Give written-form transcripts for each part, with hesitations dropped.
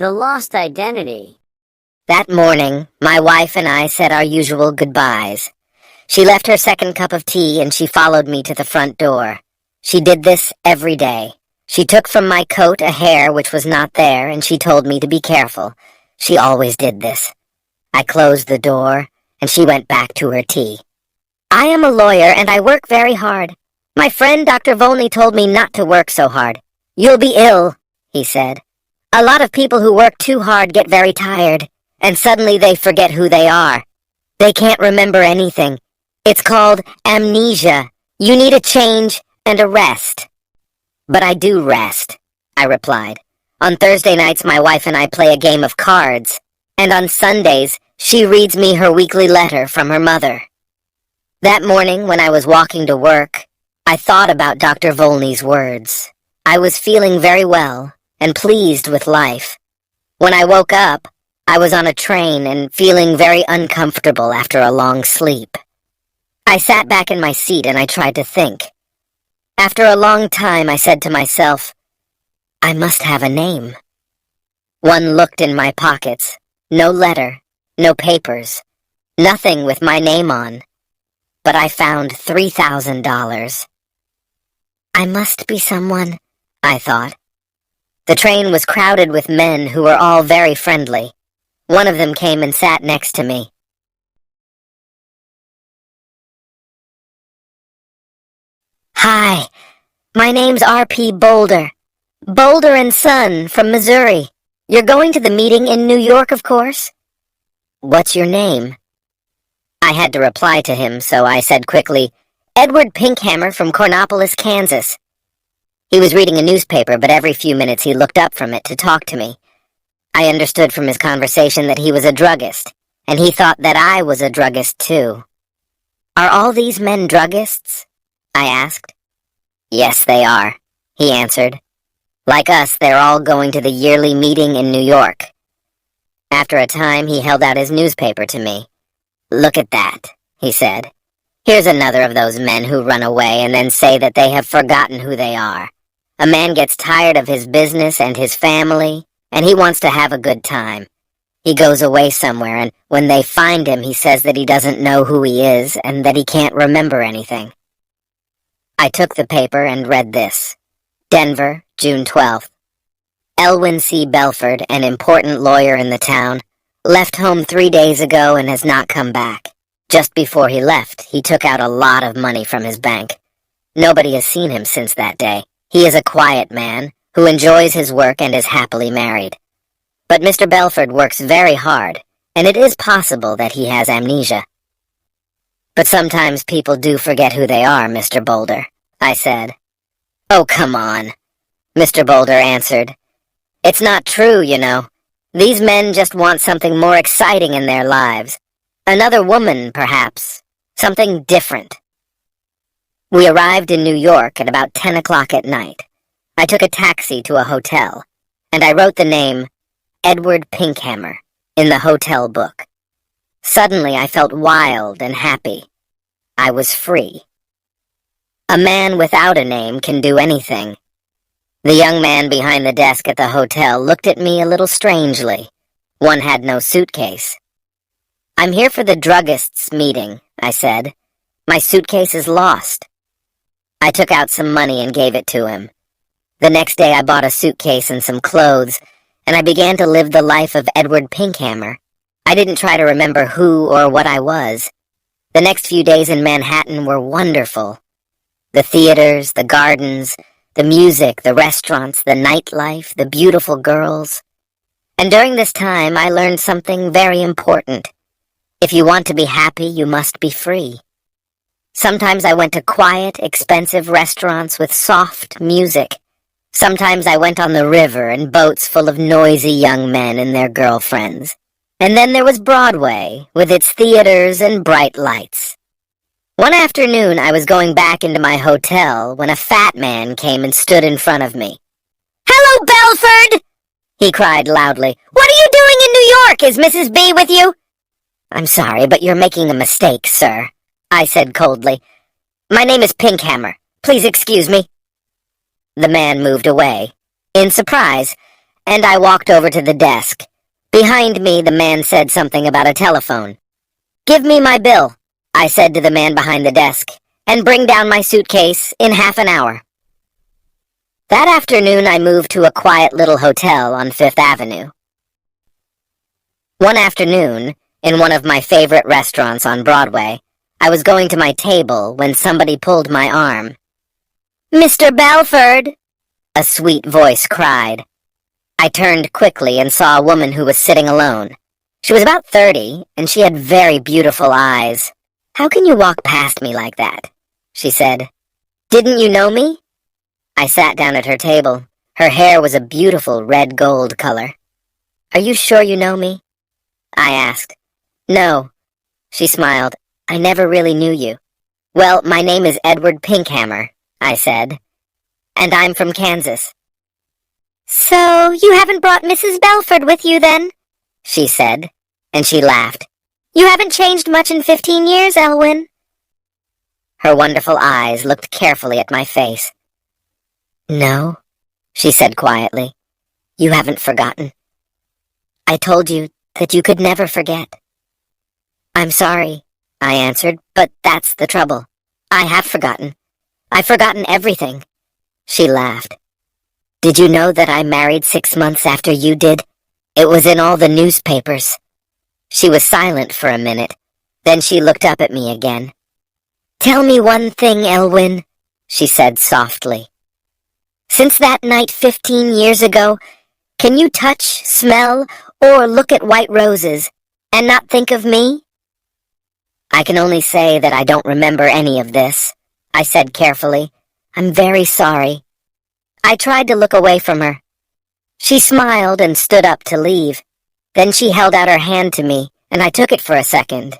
The lost identity. That morning, my wife and I said our usual goodbyes. She left her second cup of tea and she followed me to the front door. She did this every day. She took from my coat a hair which was not there and she told me to be careful. She always did this. I closed the door and she went back to her tea. I am a lawyer and I work very hard. My friend Dr. Volney told me not to work so hard. You'll be ill, he said. A lot of people who work too hard get very tired, and suddenly they forget who they are. They can't remember anything. It's called amnesia. You need a change and a rest. But I do rest, I replied. On Thursday nights, my wife and I play a game of cards, and on Sundays, she reads me her weekly letter from her mother. That morning, when I was walking to work, I thought about Dr. Volney's words. I was feeling very well and pleased with life. When I woke up, I was on a train and feeling very uncomfortable after a long sleep. I sat back in my seat and I tried to think. After a long time, I said to myself, I must have a name. One looked in my pockets. No letter, no papers, nothing with my name on. But I found $3,000. I must be someone, I thought. The train was crowded with men who were all very friendly. One of them came and sat next to me. Hi, my name's R.P. Boulder. Boulder and Son from Missouri. You're going to the meeting in New York, of course? What's your name? I had to reply to him, so I said quickly, Edward Pinkhammer from Cornopolis, Kansas. He was reading a newspaper, but every few minutes he looked up from it to talk to me. I understood from his conversation that he was a druggist, and he thought that I was a druggist too. Are all these men druggists? I asked. Yes, they are, he answered. Like us, they're all going to the yearly meeting in New York. After a time, he held out his newspaper to me. Look at that, he said. Here's another of those men who run away and then say that they have forgotten who they are. A man gets tired of his business and his family, and he wants to have a good time. He goes away somewhere, and when they find him, he says that he doesn't know who he is and that he can't remember anything. I took the paper and read this. Denver, June 12th. Elwyn C. Belford, an important lawyer in the town, left home 3 days ago and has not come back. Just before he left, he took out a lot of money from his bank. Nobody has seen him since that day. He is a quiet man who enjoys his work and is happily married. But Mr. Belford works very hard, and it is possible that he has amnesia. But sometimes people do forget who they are, Mr. Boulder, I said. Oh, come on, Mr. Boulder answered. It's not true, you know. These men just want something more exciting in their lives. Another woman, perhaps. Something different. We arrived in New York at about 10 o'clock at night. I took a taxi to a hotel, and I wrote the name Edward Pinkhammer in the hotel book. Suddenly I felt wild and happy. I was free. A man without a name can do anything. The young man behind the desk at the hotel looked at me a little strangely. One had no suitcase. I'm here for the druggists' meeting, I said. My suitcase is lost. I took out some money and gave it to him. The next day I bought a suitcase and some clothes, and I began to live the life of Edward Pinkhammer. I didn't try to remember who or what I was. The next few days in Manhattan were wonderful. The theaters, the gardens, the music, the restaurants, the nightlife, the beautiful girls. And during this time, I learned something very important. If you want to be happy, you must be free. Sometimes I went to quiet, expensive restaurants with soft music. Sometimes I went on the river in boats full of noisy young men and their girlfriends. And then there was Broadway, with its theaters and bright lights. One afternoon, I was going back into my hotel when a fat man came and stood in front of me. "Hello, Belford!" he cried loudly. "What are you doing in New York? Is Mrs. B with you?" "I'm sorry, but you're making a mistake, sir," I said coldly. "My name is Pinkhammer. Please excuse me." The man moved away, in surprise, and I walked over to the desk. Behind me, the man said something about a telephone. "Give me my bill," I said to the man behind the desk, "and bring down my suitcase in half an hour." That afternoon, I moved to a quiet little hotel on Fifth Avenue. One afternoon, in one of my favorite restaurants on Broadway, I was going to my table when somebody pulled my arm. "Mr. Belford!" a sweet voice cried. I turned quickly and saw a woman who was sitting alone. She was about 30, and she had very beautiful eyes. "How can you walk past me like that?" she said. "Didn't you know me?" I sat down at her table. Her hair was a beautiful red gold color. "Are you sure you know me?" I asked. "No," she smiled. "I never really knew you." "Well, my name is Edward Pinkhammer," I said, "and I'm from Kansas." "So you haven't brought Mrs. Belford with you, then?" she said, and she laughed. "You haven't changed much in 15 years, Elwyn." Her wonderful eyes looked carefully at my face. "No," she said quietly. "You haven't forgotten. I told you that you could never forget." "I'm sorry," I answered, "but that's the trouble. I have forgotten. I've forgotten everything." She laughed. "Did you know that I married 6 months after you did? It was in all the newspapers." She was silent for a minute. Then she looked up at me again. "Tell me one thing, Elwyn," she said softly. "Since that night 15 years ago, can you touch, smell, or look at white roses and not think of me?" "I can only say that I don't remember any of this," I said carefully. "I'm very sorry." I tried to look away from her. She smiled and stood up to leave. Then she held out her hand to me, and I took it for a second.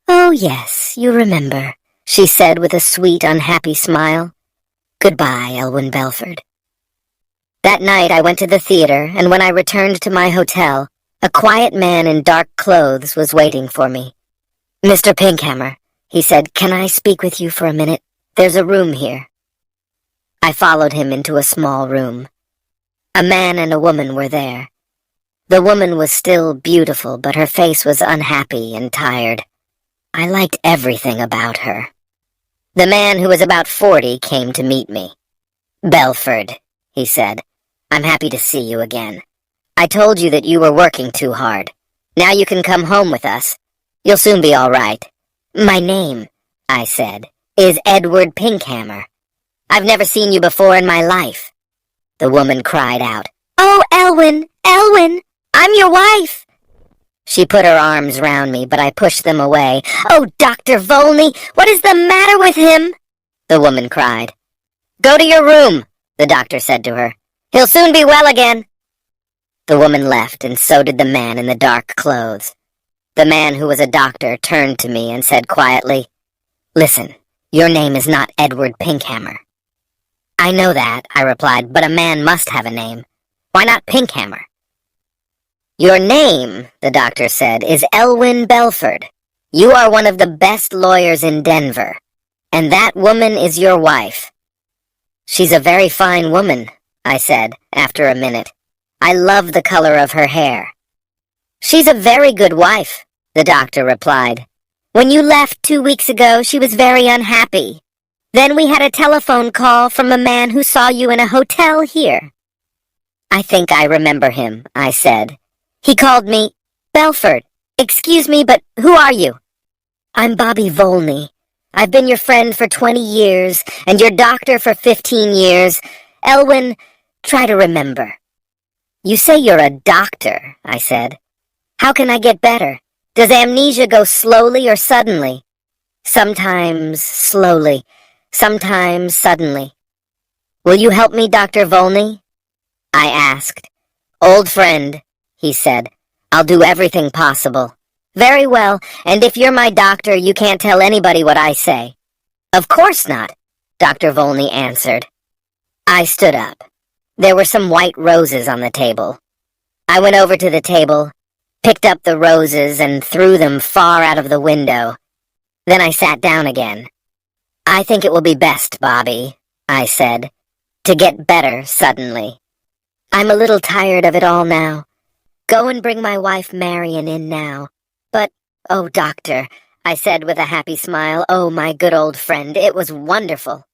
"Oh, yes, you remember," she said with a sweet, unhappy smile. "Goodbye, Elwyn Belford." That night I went to the theater, and when I returned to my hotel, a quiet man in dark clothes was waiting for me. "Mr. Pinkhammer," he said, "can I speak with you for a minute? There's a room here." I followed him into a small room. A man and a woman were there. The woman was still beautiful, but her face was unhappy and tired. I liked everything about her. The man, who was about 40, came to meet me. "Belford," he said, "I'm happy to see you again. I told you that you were working too hard. Now you can come home with us. You'll soon be all right." "My name," I said, "is Edward Pinkhammer. I've never seen you before in my life." The woman cried out, "Oh, Elwyn, Elwyn, I'm your wife." She put her arms round me, but I pushed them away. "Oh, Dr. Volney, what is the matter with him?" the woman cried. "Go to your room," the doctor said to her. "He'll soon be well again." The woman left, and so did the man in the dark clothes. The man, who was a doctor, turned to me and said quietly, "Listen, your name is not Edward Pinkhammer." "I know that," I replied, "but a man must have a name. Why not Pinkhammer?" "Your name," the doctor said, "is Elwyn Belford. You are one of the best lawyers in Denver, and that woman is your wife." "She's a very fine woman," I said, after a minute. "I love the color of her hair." "She's a very good wife," the doctor replied. "When you left 2 weeks ago, she was very unhappy. Then we had a telephone call from a man who saw you in a hotel here." "I think I remember him," I said. "He called me, 'Belford, excuse me, but who are you?' "I'm Bobby Volney. I've been your friend for 20 years, and your doctor for 15 years. Elwyn, try to remember." "You say you're a doctor," I said. "How can I get better? Does amnesia go slowly or suddenly?" "Sometimes slowly, sometimes suddenly." "Will you help me, Dr. Volney?" I asked. "Old friend," he said. "I'll do everything possible." "Very well, and if you're my doctor, you can't tell anybody what I say." "Of course not," Dr. Volney answered. I stood up. There were some white roses on the table. I went over to the table, picked up the roses, and threw them far out of the window. Then I sat down again. "I think it will be best, Bobby," I said, "to get better suddenly. I'm a little tired of it all now. Go and bring my wife Marion in now. But, oh, doctor, I said with a happy smile, oh, my good old friend, it was wonderful.